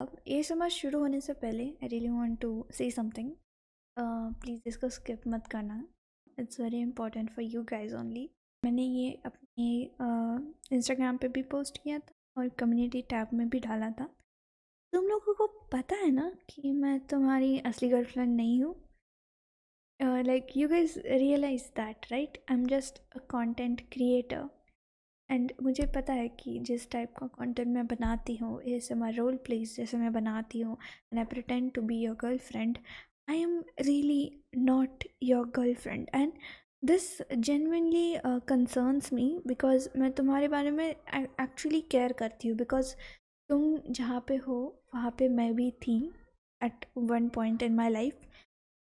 अब ये समझ शुरू होने से पहले I really want to say something. Please इसको स्किप मत करना। It's very important for you guys only. मैंने ये अपनी इंस्टाग्राम पे भी पोस्ट किया था और कम्युनिटी टैब में भी डाला था। तुम लोगों को पता है ना कि मैं तुम्हारी असली गर्लफ्रेंड नहीं हूँ। Like you guys realise that right? I am just a content creator. And मुझे पता है कि जिस टाइप का कंटेंट मैं बनाती हूँ, ASMR रोल प्लेस जैसे मैं बनाती हूँ, and I pretend to be your girlfriend, I am really not your girlfriend. And this genuinely concerns me because मैं तुम्हारे बारे में एक्चुअली केयर करती हूँ। बिकॉज तुम जहाँ पे हो वहाँ पे मैं भी थी at one point in my life.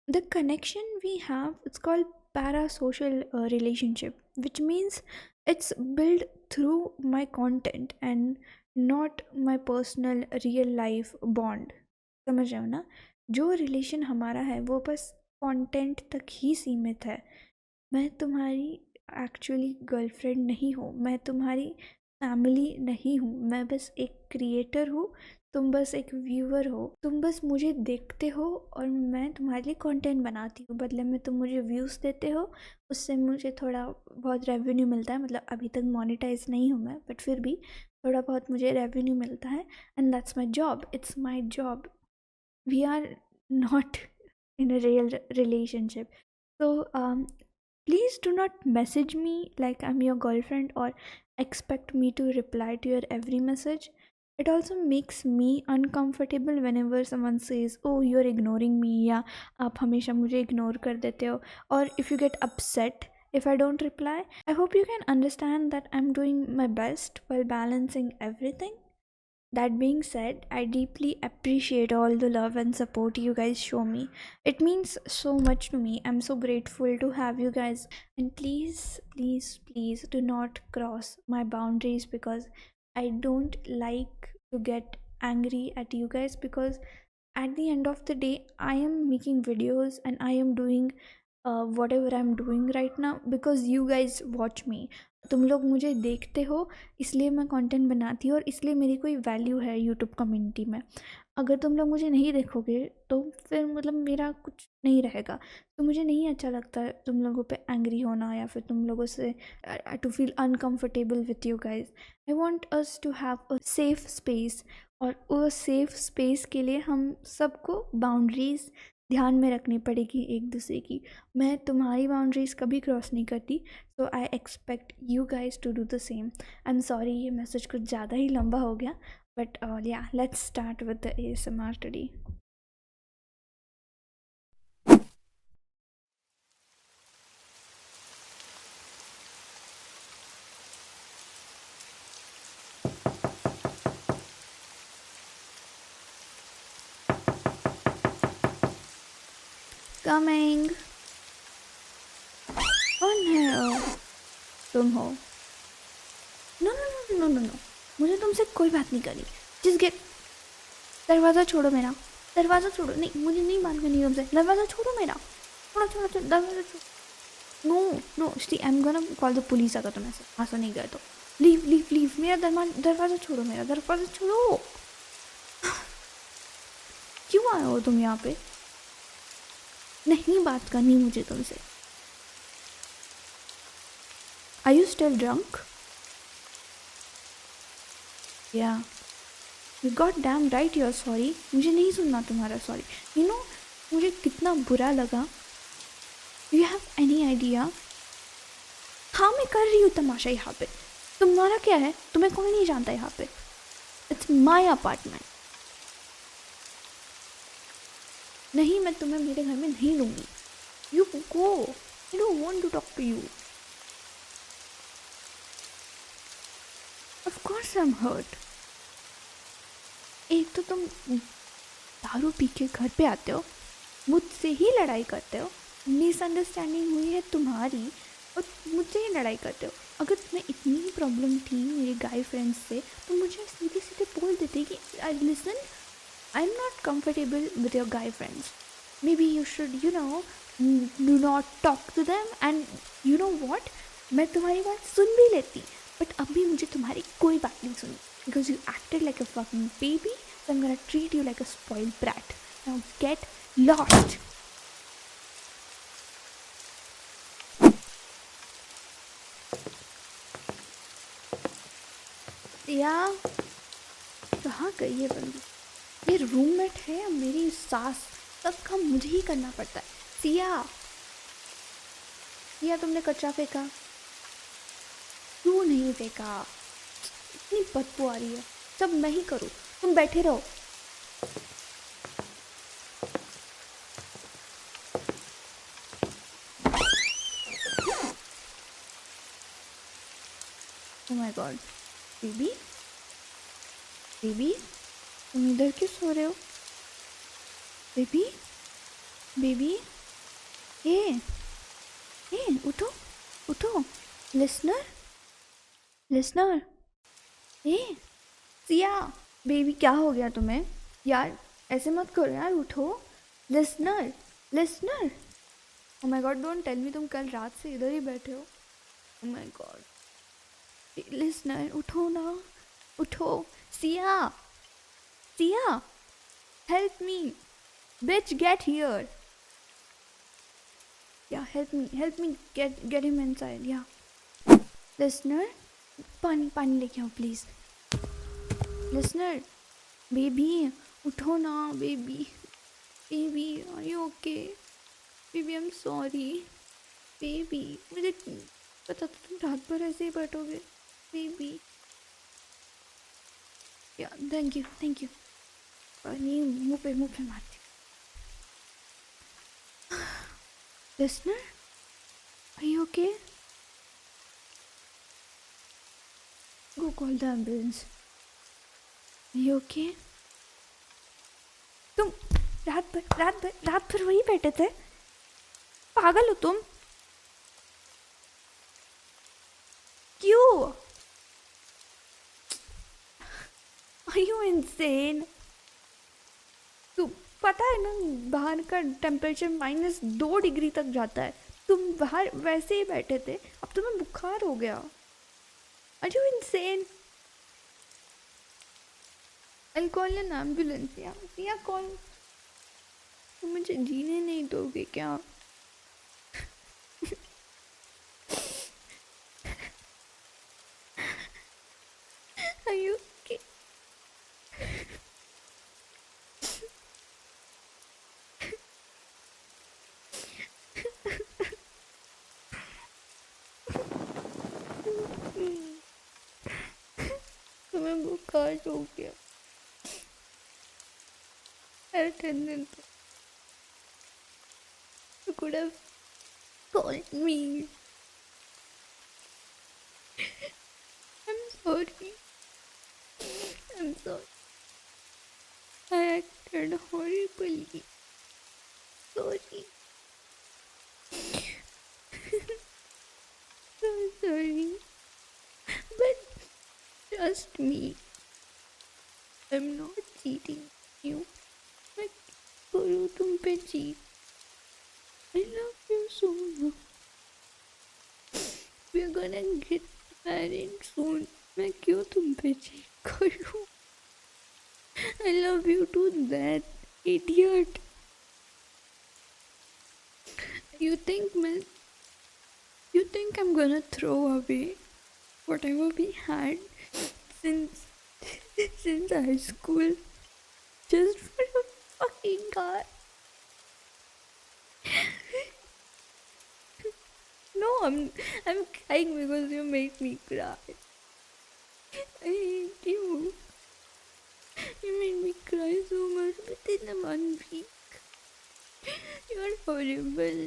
The connection we have, it's called parasocial relationship, which means it's built through my content and not my personal real life bond. समझ रहे हो ना? जो रिलेशन हमारा है वो बस कंटेंट तक ही सीमित है। मैं तुम्हारी एक्चुअली गर्लफ्रेंड नहीं हूँ, मैं तुम्हारी फैमिली नहीं हूँ, मैं बस एक क्रिएटर हूँ। तुम बस एक व्यूअर हो, तुम बस मुझे देखते हो और मैं तुम्हारे लिए कंटेंट बनाती हूँ। बदले में तुम मुझे व्यूज़ देते हो, उससे मुझे थोड़ा बहुत रेवेन्यू मिलता है। मतलब अभी तक मोनेटाइज नहीं हूँ मैं, बट फिर भी थोड़ा बहुत मुझे रेवेन्यू मिलता है। And that's my job, it's my job. We are not in a real relationship. So please do not message me like I'm your girlfriend or expect me to reply to your every message. It also makes me uncomfortable whenever someone says, oh, you're ignoring me, या आप हमेशा मुझे ignore कर देते हो, or if you get upset if I don't reply. I hope you can understand that I'm doing my best while balancing everything. That being said, I deeply appreciate all the love and support you guys show me. It means so much to me. I'm so grateful to have you guys. And please, please, please do not cross my boundaries because I don't like to get angry at you guys, because at the end of the day, I am making videos and I am doing whatever I'm doing right now because you guys watch me. तुम लोग मुझे देखते हो, इसलिए मैं content बनाती हूँ और इसलिए मेरी कोई वैल्यू है यूट्यूब कम्युनिटी में। अगर तुम लोग मुझे नहीं देखोगे तो फिर मतलब मेरा कुछ नहीं रहेगा। तो मुझे नहीं अच्छा लगता है तुम लोगों पे एंग्री होना या फिर तुम लोगों से to feel uncomfortable with you guys. I want us to have a safe space, और उस सेफ स्पेस के लिए हम सबको बाउंड्रीज ध्यान में रखनी पड़ेगी एक दूसरे की। मैं तुम्हारी बाउंड्रीज कभी क्रॉस नहीं करती, so I expect you guys to do the same. I am sorry, ये मैसेज कुछ ज़्यादा ही लंबा हो गया, but yeah let's start with the ASMR today. Coming. कौन है तुम हो? No no no no no no, मुझे तुमसे कोई बात नहीं करनी। जिस गेट, दरवाज़ा छोड़ो मेरा, दरवाज़ा छोड़ो। नहीं, मुझे नहीं बात करनी तुमसे। दरवाज़ा छोड़ो मेरा, छोड़ो छोड़ो छोड़ो, दरवाज़ा छोड़ो। No no see, I am gonna call the police अगर तुम ऐसे आंसू नहीं गए तो। लीव लीव लीव, मेरा दरवाज़ा छोड़ो, मेरा दरवाज़ा छोड़ो। क्यों आए हो तुम यहाँ पे? नहीं बात करनी मुझे तुमसे। Are you still drunk? या you got damn right your sorry. मुझे नहीं सुनना तुम्हारा सॉरी। यू नो मुझे कितना बुरा लगा। You have any idea? हाँ, मैं कर रही हूँ तमाशा यहाँ पे। तुम्हारा क्या है? तुम्हें कोई नहीं जानता यहाँ पे। It's my apartment. नहीं, मैं तुम्हें मेरे घर में नहीं लूँगी। You go, I don't want to talk to you. Of course I am hurt. एक तो तुम दारू पी के घर पे आते हो, मुझसे ही लड़ाई करते हो, मिसअंडरस्टैंडिंग हुई है तुम्हारी और मुझसे ही लड़ाई करते हो। अगर तुम्हें इतनी ही प्रॉब्लम थी मेरे गाय फ्रेंड्स से तो मुझे सीधे सीधे बोल देते कि listen, I am not comfortable with your guy friends, maybe you should do not talk to them. And you know what, मैं तुम्हारी बात सुन भी लेती, बट अभी मुझे तुम्हारी कोई बात नहीं सुनी because you acted like a fucking baby I'm gonna treat you like a spoiled brat. Now get lost. या कहाँ गई है बंदी? ये रूममेट है या मेरी सास? सब काम मुझे ही करना पड़ता है। सिया, सिया तुमने कचरा फेंका? क्यों नहीं फेंका? इतनी बदबू आ रही है। सब मैं ही करूँ, तुम बैठे रहो। Oh my God, baby, baby, तुम इधर क्यों सो रहे हो? बेबी, बेबी, ए, उठो, उठो, लिसनर, लिसनर, सिया, बेबी क्या हो गया तुम्हें? यार ऐसे मत करो यार, उठो, listener, listener. Oh my God, don't tell me तुम कल रात से इधर ही बैठे हो। ओह माय गॉड, लिसनर उठो ना, उठो। Siya, Siya, help me, bitch get here. Yeah help me get him inside. Yeah listener, पानी लेके आओ प्लीज। लिसनर, बेबी उठो ना, baby, baby are you okay? Baby I am sorry, baby मुझे पता था तुम रात भर ऐसे ही बैठोगे। बेबी, या थैंक यू। नहीं, मुँह पे मारती। Listener, are you okay? Go call the ambulance. Are you okay? तुम रात भर वही बैठे थे? पागल हो तुम? क्यों? Are you insane? तुम पता है ना बाहर का टेम्परेचर -2 डिग्री तक जाता है। तुम बाहर वैसे ही बैठे थे, अब तुम्हें बुखार हो गया। Are you insane? I'll call an ambulance. या कॉल। तुम मुझे जीने नहीं दोगे क्या? Are you okay? तुम्हें बुखार हो गया। Attendant, you could have called me. I'm sorry. I'm sorry. I acted horribly. Sorry. So sorry. But trust me, I'm not cheating you. मैं करूँ तुम पे cheat. I love you so much. We're gonna get married soon. मैं क्यों तुम पे cheat करूँ? I love you to that, idiot. You think I'm gonna throw away whatever we had since high school just for a fucking car? No, I'm crying because you make me cry. I hate you. You made me cry so much within 1 week. You're horrible.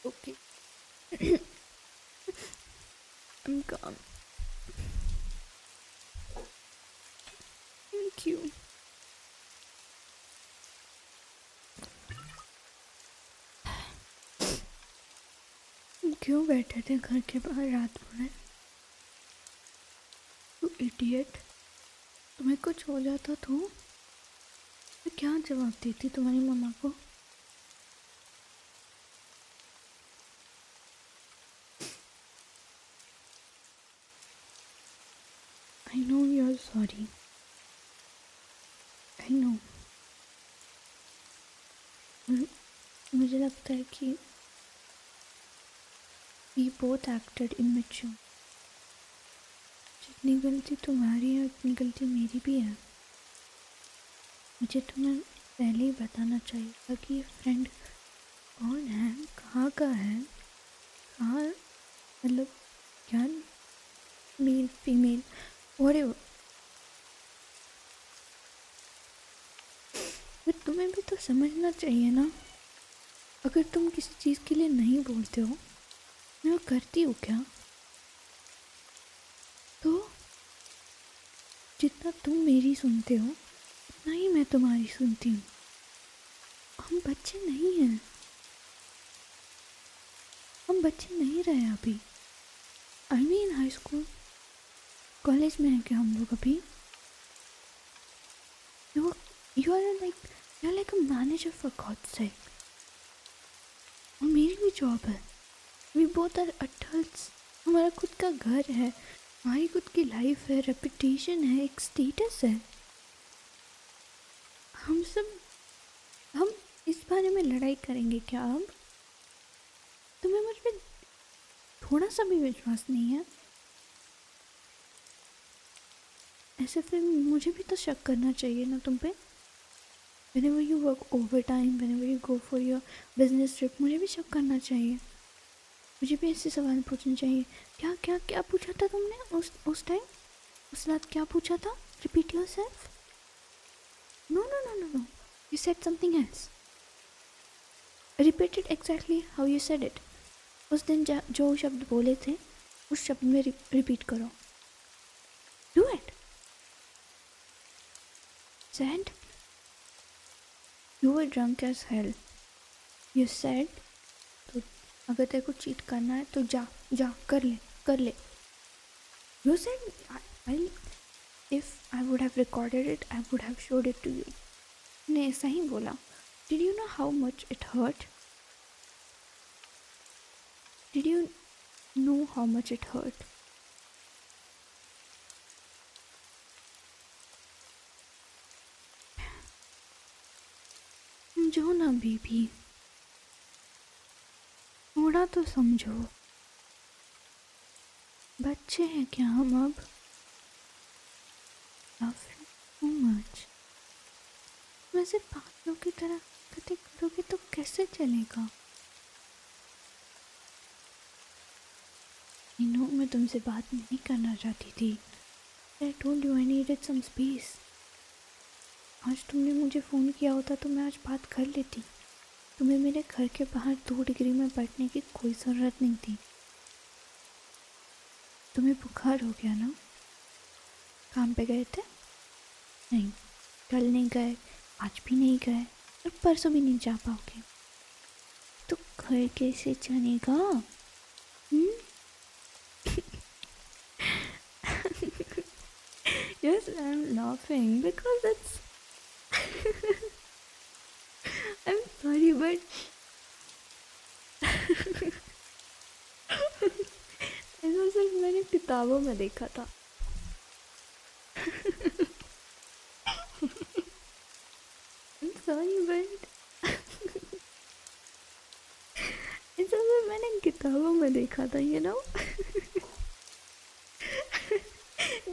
Okay. I'm calm. Thank you. क्यों बैठे थे घर के बाहर रात भर? तू idiot, तुम्हें कुछ हो जाता तो मैं क्या जवाब देती तुम्हारी मम्मा को? I know you are sorry, I know. मुझे लगता है कि वी बोथ एक्टेड इमेच्योर। जितनी गलती तुम्हारी है उतनी गलती मेरी भी है। मुझे तुम्हें पहले ही बताना चाहिए था कि ये फ्रेंड कौन है, कहाँ का है, कहाँ, मतलब क्या, मेल फीमेल व्हाटएवर। पर तुम्हें भी तो समझना चाहिए ना, अगर तुम किसी चीज़ के लिए नहीं बोलते हो, मैं वो करती हूँ क्या? तो जितना तुम मेरी सुनते हो उतना ही मैं तुम्हारी सुनती हूँ। हम बच्चे नहीं हैं, हम बच्चे नहीं रहे अभी। I mean high school college में है क्या हम लोग अभी? You you are like a manager for god's sake. और मेरी भी जॉब है, वी बोथ आर अडल्ट्स। हमारा खुद का घर है, हमारी खुद की लाइफ है, रेपुटेशन है, एक स्टेटस है। हम इस बारे में लड़ाई करेंगे क्या अब? तुम्हें मुझ पे थोड़ा सा भी विश्वास नहीं है? ऐसे फिर मुझे भी तो शक करना चाहिए ना तुम पे। Whenever you work overtime, whenever you go for your business trip, मुझे भी शक करना चाहिए, मुझे भी ऐसे सवाल पूछने चाहिए। क्या क्या क्या पूछा था तुमने उस टाइम, उस रात क्या पूछा था? Repeat yourself. No no no no no, you said something else. Repeat it exactly how you said it. उस दिन जो शब्द बोले थे उस शब्द में रिपीट करो। Do it. Said you were drunk as hell. You said, तो अगर तेरे को चीट करना है तो जा जा कर ले कर ले। You said, if I would have recorded it, I would have showed it to you. ने ऐसा ही बोला। Did you know how much it hurt? Did you know how much it hurt? समझो ना बेबी, थोड़ा तो समझो। बच्चे हैं क्या हम अब? Love you so much. वैसे पागलों की तरह हरकतें करोगे तो कैसे चलेगा? मैं तुमसे बात नहीं करना चाहती थी। I told you I needed some space. आज तुमने मुझे फ़ोन किया होता तो मैं आज बात कर लेती। तुम्हें मेरे घर के बाहर 2 डिग्री में बैठने की कोई ज़रूरत नहीं थी। तुम्हें बुखार हो गया ना? काम पे गए थे? नहीं, कल नहीं गए, आज भी नहीं गए और परसों भी नहीं जा पाओगे। तो घर कैसे चलेगा? Yes, I'm laughing because it's I'm sorry but ऐसा सिर्फ मैंने किताबों में देखा था। I'm sorry but ऐसा सिर्फ मैंने किताबों में देखा था, you know?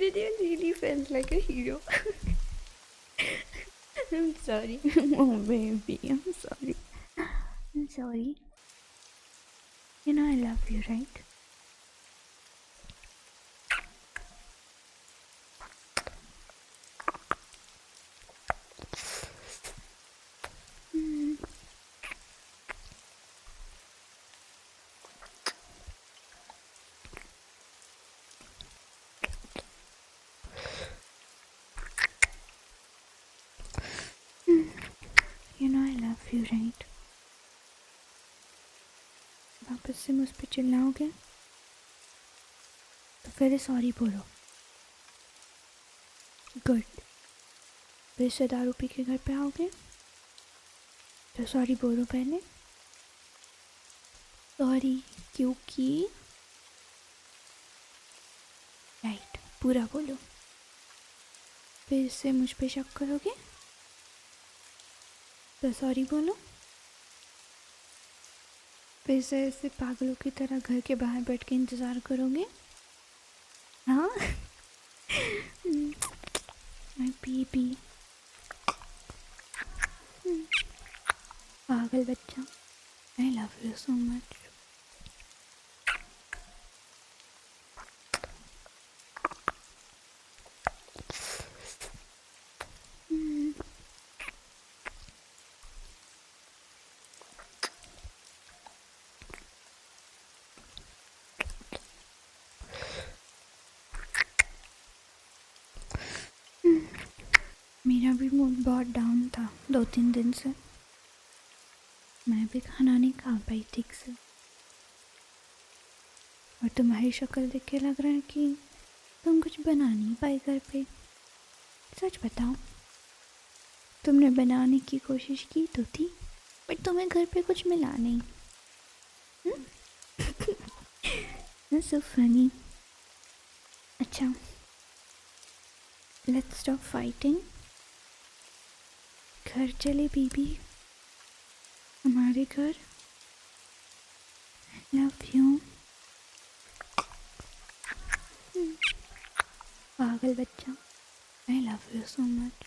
Did you really felt like a hero? I'm sorry. Oh baby, I'm sorry. I'm sorry. You know I love you, right? You know I love you, right? वापस से मुझ पे चिल्लाओगे तो फिर सॉरी बोलो। गुड। फिर से दारू पी के घर पे आओगे तो सॉरी बोलो पहले। सॉरी क्योंकि राइट, पूरा बोलो। फिर से मुझ पे शक करोगे तो सॉरी बोलो। फिर से ऐसे पागलों की तरह घर के बाहर बैठ के इंतज़ार करोगे। हाँ माय बेबी, पागल बच्चा, I love you so much. मेरा भी मूड बहुत डाउन था 2-3 दिन से। मैं भी खाना नहीं खा पाई ठीक से। और तुम्हारी शक्ल देख के लग रहा है कि तुम कुछ बना नहीं पाई घर पे। सच बताओ, तुमने बनाने की कोशिश की तो थी, बट तुम्हें घर पे कुछ मिला नहीं। That's so funny. अच्छा, let's stop fighting. घर चले बीबी, हमारे घर। Love you. पागल बच्चा, I love you so much.